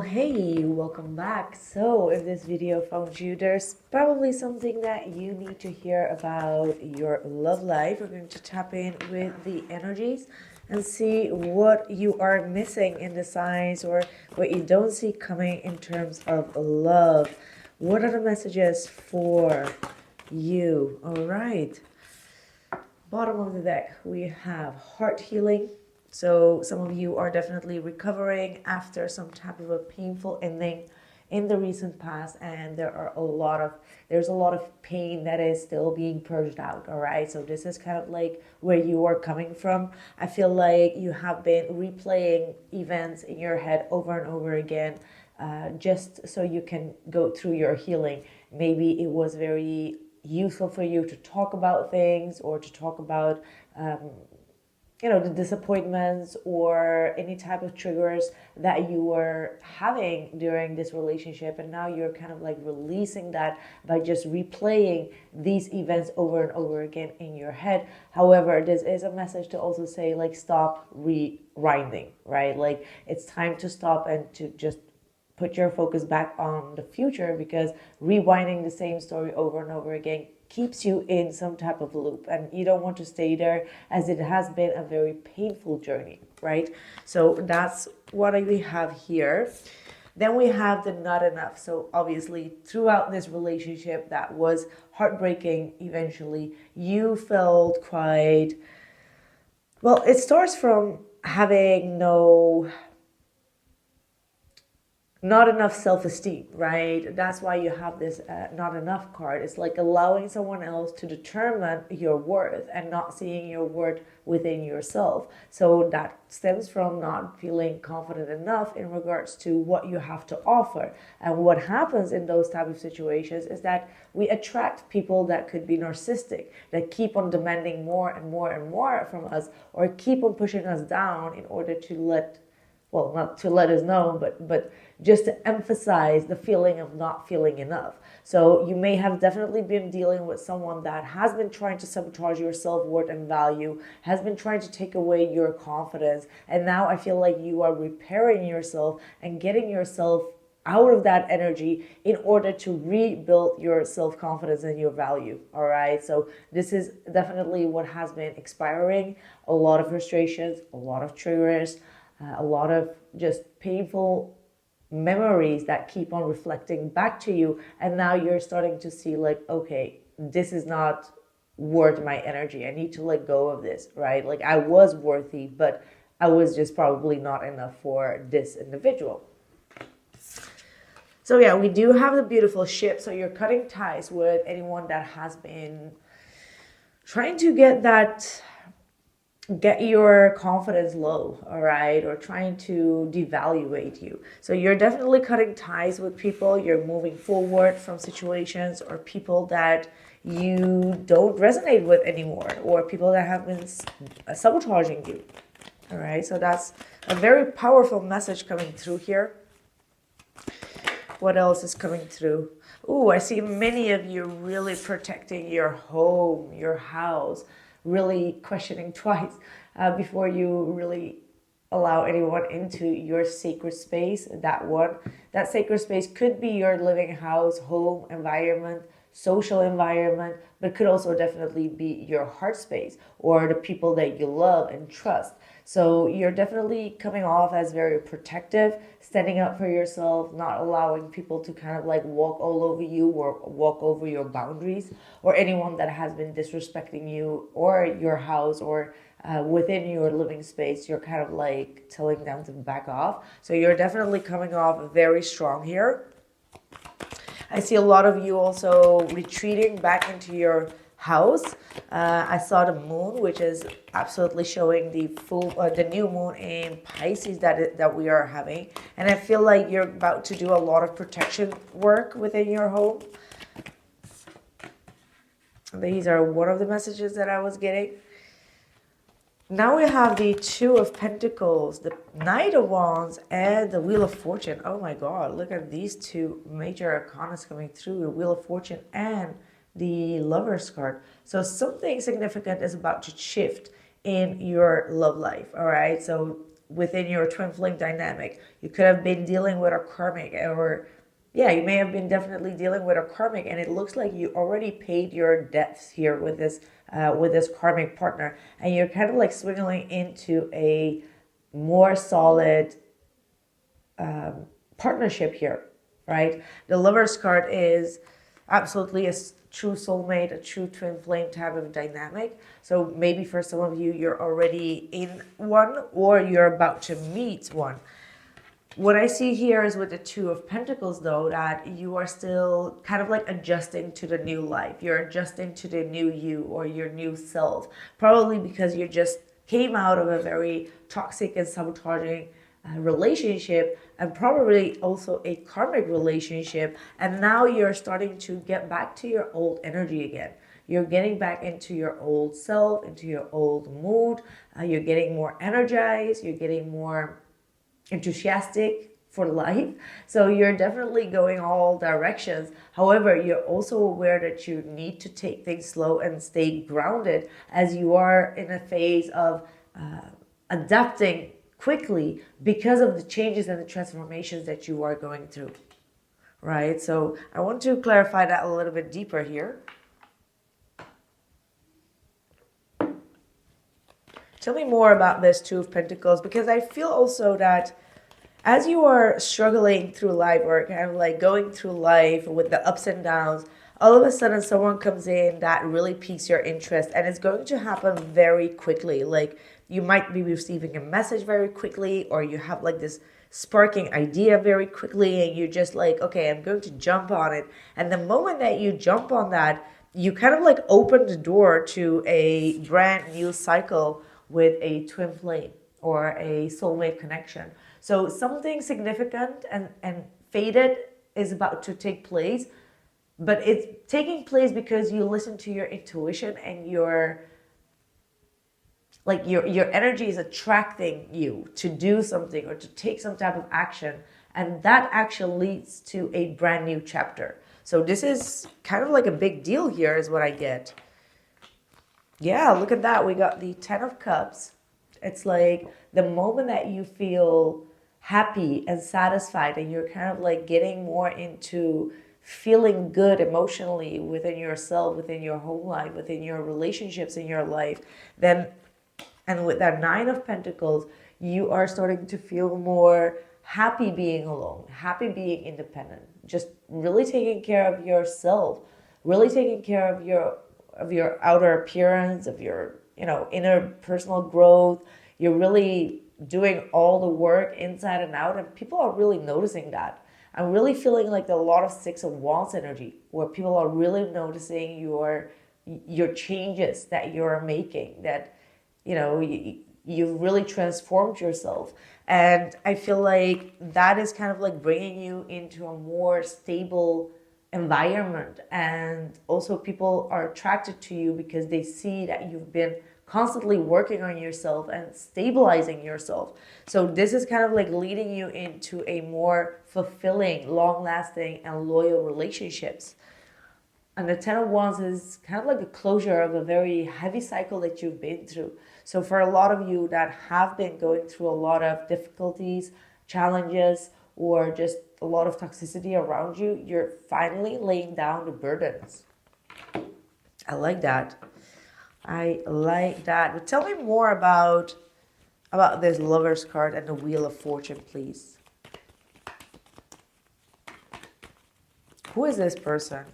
Well, hey, welcome back. So, if this video found you, there's probably something that you need to hear about your love life. We're going to tap in with the energies and see what you are missing in the signs or what you don't see coming in terms of love. What are the messages for you? All right. Bottom of the deck, we have heart healing. So some of you are definitely recovering after some type of a painful ending in the recent past, and there's a lot of pain that is still being purged out. All right, so this is kind of like where you are coming from. I feel like you have been replaying events in your head over and over again, just so you can go through your healing. Maybe it was very useful for you to talk about things or to talk about the disappointments or any type of triggers that you were having during this relationship, and now you're kind of like releasing that by just replaying these events over and over again in your head. However, this is a message to also say, like, stop rewinding, right? Like, it's time to stop and to just put your focus back on the future, because rewinding the same story over and over again keeps you in some type of loop, and you don't want to stay there, as it has been a very painful journey, right? So that's what we have here. Then we have the not enough. So obviously throughout this relationship that was heartbreaking, eventually you felt quite, well, it starts from having not enough self-esteem, right? That's why you have this not enough card. It's like allowing someone else to determine your worth and not seeing your worth within yourself. So that stems from not feeling confident enough in regards to what you have to offer. And what happens in those type of situations is that we attract people that could be narcissistic, that keep on demanding more and more and more from us, or keep on pushing us down in order to not to let us know, but just to emphasize the feeling of not feeling enough. So you may have definitely been dealing with someone that has been trying to sabotage your self-worth and value, has been trying to take away your confidence. And now I feel like you are repairing yourself and getting yourself out of that energy in order to rebuild your self-confidence and your value. All right, so this is definitely what has been expiring. A lot of frustrations, a lot of triggers, a lot of just painful memories that keep on reflecting back to you. And now you're starting to see, like, okay, this is not worth my energy. I need to let go of this, right? Like, I was worthy, but I was just probably not enough for this individual. So yeah, we do have the beautiful ship. So you're cutting ties with anyone that has been trying to get your confidence low, all right, or trying to devaluate you. So you're definitely cutting ties with people. You're moving forward from situations or people that you don't resonate with anymore, or people that have been sabotaging you. All right, so that's a very powerful message coming through here. What else is coming through? Oh, I see many of you really protecting your home, your house, really questioning twice before you really allow anyone into your sacred space. That sacred space could be your living house, home, environment, social environment, but could also definitely be your heart space or the people that you love and trust. So you're definitely coming off as very protective, standing up for yourself, not allowing people to kind of like walk all over you or walk over your boundaries, or anyone that has been disrespecting you or your house or within your living space. You're kind of like telling them to back off. So you're definitely coming off very strong here. I see a lot of you also retreating back into your house. I saw the moon, which is absolutely showing the new moon in Pisces that we are having, and I feel like you're about to do a lot of protection work within your home. These are one of the messages that I was getting. Now we have the Two of Pentacles, the Knight of Wands, and the Wheel of Fortune. Oh my God, look at these two major arcana coming through, the Wheel of Fortune and the Lover's card. So something significant is about to shift in your love life, all right? So within your twin flame dynamic. You could have been dealing with a karmic, or yeah, you may have been definitely dealing with a karmic, and it looks like you already paid your debts here with this karmic partner, and you're kind of like swinging into a more solid partnership here, right? The Lover's card is absolutely a true soulmate, a true twin flame type of dynamic. So maybe for some of you, you're already in one, or you're about to meet one. What I see here is with the Two of Pentacles, though, that you are still kind of like adjusting to the new life. You're adjusting to the new you, or your new self. Probably because you just came out of a very toxic and sabotaging relationship, and probably also a karmic relationship. And now you're starting to get back to your old energy again. You're getting back into your old self, into your old mood. You're getting more energized. You're getting more enthusiastic for life. So you're definitely going all directions. However, you're also aware that you need to take things slow and stay grounded, as you are in a phase of adapting quickly because of the changes and the transformations that you are going through, right? So I want to clarify that a little bit deeper here. Tell me more about this Two of Pentacles, because I feel also that as you are struggling through life, or kind of like going through life with the ups and downs, all of a sudden someone comes in that really piques your interest, and it's going to happen very quickly. Like, you might be receiving a message very quickly, or you have like this sparking idea very quickly, and you're just like, okay, I'm going to jump on it. And the moment that you jump on that, you kind of like open the door to a brand new cycle with a twin flame or a soulmate connection. So something significant and fated is about to take place, but it's taking place because you listen to your intuition, and your energy is attracting you to do something or to take some type of action, and that action leads to a brand new chapter. So this is kind of like a big deal here, is what I get. Yeah, look at that. We got the Ten of Cups. It's like the moment that you feel happy and satisfied, and you're kind of like getting more into feeling good emotionally within yourself, within your home life, within your relationships in your life, then, and with that Nine of Pentacles, you are starting to feel more happy being alone, happy being independent, just really taking care of yourself, really taking care of your outer appearance, of your, inner personal growth. You're really doing all the work inside and out, and people are really noticing that. I'm really feeling like a lot of Six of Wands energy, where people are really noticing your changes that you're making, that you've really transformed yourself. And I feel like that is kind of like bringing you into a more stable environment, and also people are attracted to you because they see that you've been constantly working on yourself and stabilizing yourself. So this is kind of like leading you into a more fulfilling, long-lasting, and loyal relationships. And the Ten of Wands is kind of like a closure of a very heavy cycle that you've been through. So for a lot of you that have been going through a lot of difficulties, challenges, or just a lot of toxicity around you, you're finally laying down the burdens. I like that. I like that. But tell me more about this Lover's card and the Wheel of Fortune, please. Who is this person?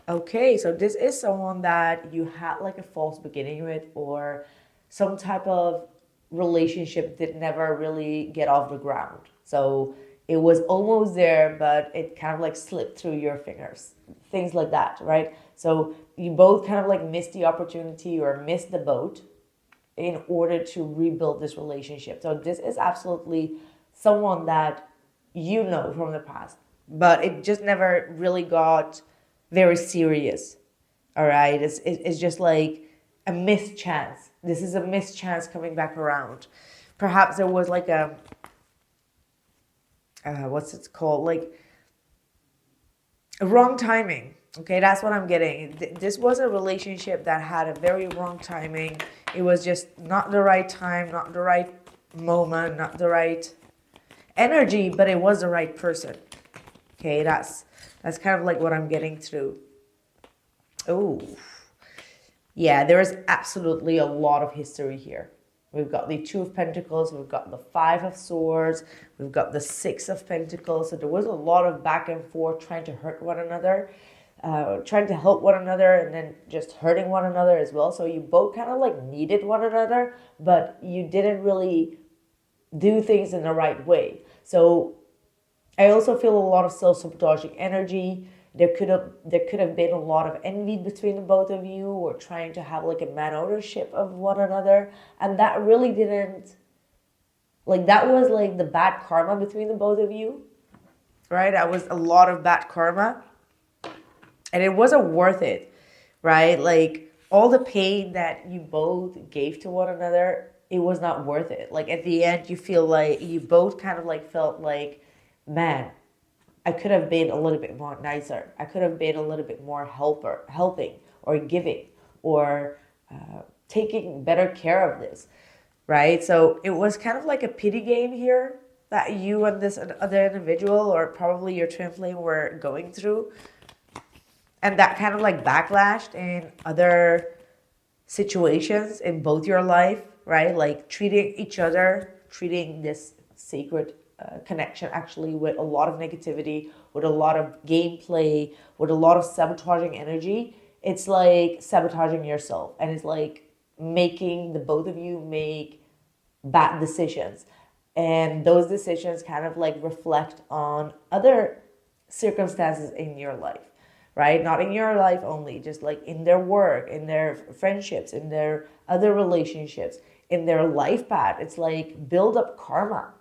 Okay, so this is someone that you had like a false beginning with, or some type of relationship that never really get off the ground. So it was almost there, but it kind of like slipped through your fingers. Things like that, right? So you both kind of like missed the opportunity or missed the boat in order to rebuild this relationship. So this is absolutely someone that you know from the past, but it just never really got very serious. All right, it's just like a missed chance. This is a missed chance coming back around. Perhaps there was like a what's it called, like a wrong timing. Okay, that's what I'm getting. This was a relationship that had a very wrong timing. It was just not the right time, not the right moment, not the right energy, but it was the right person. Okay, that's kind of like what I'm getting through. Oh, yeah, there is absolutely a lot of history here. We've got the Two of Pentacles, we've got the Five of Swords, we've got the Six of Pentacles. So there was a lot of back and forth trying to hurt one another, trying to help one another, and then just hurting one another as well. So you both kind of like needed one another, but you didn't really do things in the right way. So I also feel a lot of self-sabotaging energy. There could have been a lot of envy between the both of you, or trying to have like a man ownership of one another, and that really didn't, like, that was like the bad karma between the both of you, right? That was a lot of bad karma, and it wasn't worth it, right? Like, all the pain that you both gave to one another, it was not worth it. Like, at the end, you feel like you both kind of like felt like, man, I could have been a little bit more nicer. I could have been a little bit more helping or giving, or taking better care of this, right? So it was kind of like a pity game here that you and this other individual, or probably your twin flame, were going through. And that kind of like backlashed in other situations in both your life, right? Like treating each other, treating this sacred connection actually with a lot of negativity, with a lot of gameplay, with a lot of sabotaging energy. It's like sabotaging yourself, and it's like making the both of you make bad decisions. And those decisions kind of like reflect on other circumstances in your life, right? Not in your life only, just like in their work, in their friendships, in their other relationships, in their life path. It's like build up karma,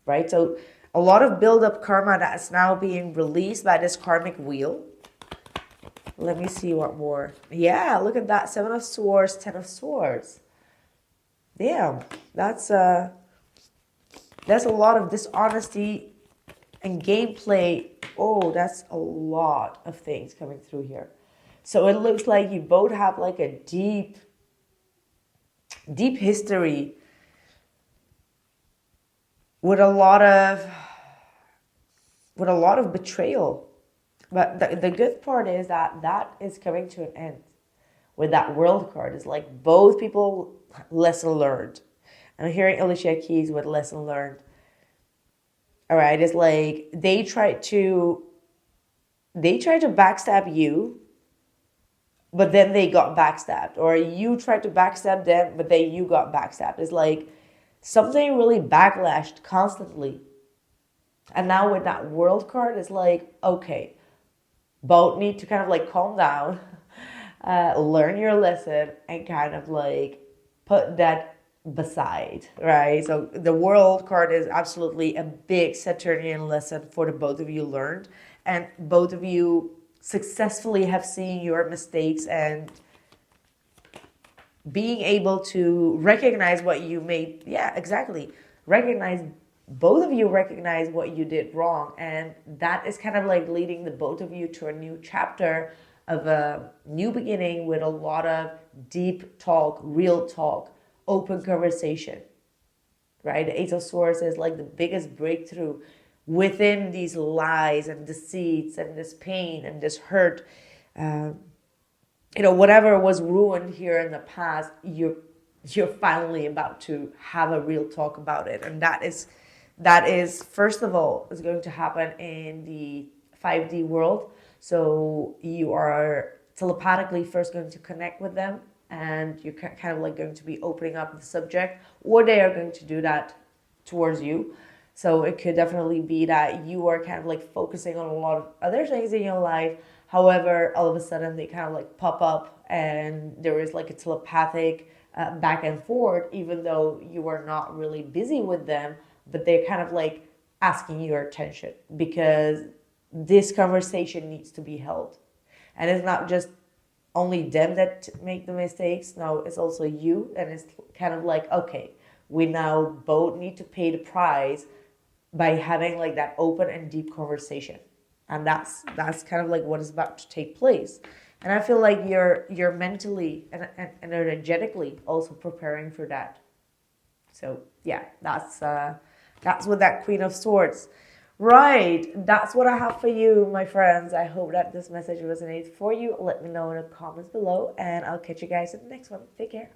right? So a lot of build up karma that's now being released by this karmic wheel. Let me see what more. Yeah, look at that. 7 of Swords, 10 of Swords. Damn, that's a lot of dishonesty and gameplay. Oh, that's a lot of things coming through here. So it looks like you both have like a deep history with a lot of betrayal. But the good part is that is coming to an end with that World card. It's like both people, lesson learned. I'm hearing Alicia Keys with lesson learned. All right, it's like they tried to backstab you, but then they got backstabbed, or you tried to backstab them, but then you got backstabbed. It's like something really backlashed constantly. And now with that World card, it's like, okay, both need to kind of like calm down, learn your lesson, and kind of like put that beside, right? So the World card is absolutely a big Saturnian lesson for the both of you learned, and both of you successfully have seen your mistakes and being able to recognize what you made. Yeah, exactly. Both of you recognize what you did wrong, and that is kind of like leading the both of you to a new chapter of a new beginning with a lot of deep talk, real talk, open conversation, right? The Ace of Swords is like the biggest breakthrough within these lies and deceits and this pain and this hurt. Whatever was ruined here in the past, you're finally about to have a real talk about it. And that is first of all, is going to happen in the 5D world. So you are telepathically first going to connect with them, and you're kind of like going to be opening up the subject, or they are going to do that towards you. So it could definitely be that you are kind of like focusing on a lot of other things in your life. However, all of a sudden they kind of like pop up, and there is like a telepathic back and forth, even though you are not really busy with them, but they're kind of like asking your attention because this conversation needs to be held. And it's not just only them that make the mistakes. No, it's also you. And it's kind of like, okay, we now both need to pay the price by having like that open and deep conversation. And that's kind of like what is about to take place. And I feel like you're mentally and energetically also preparing for that. So yeah, that's with that Queen of Swords. Right, that's what I have for you, my friends. I hope that this message resonates for you. Let me know in the comments below, and I'll catch you guys in the next one. Take care.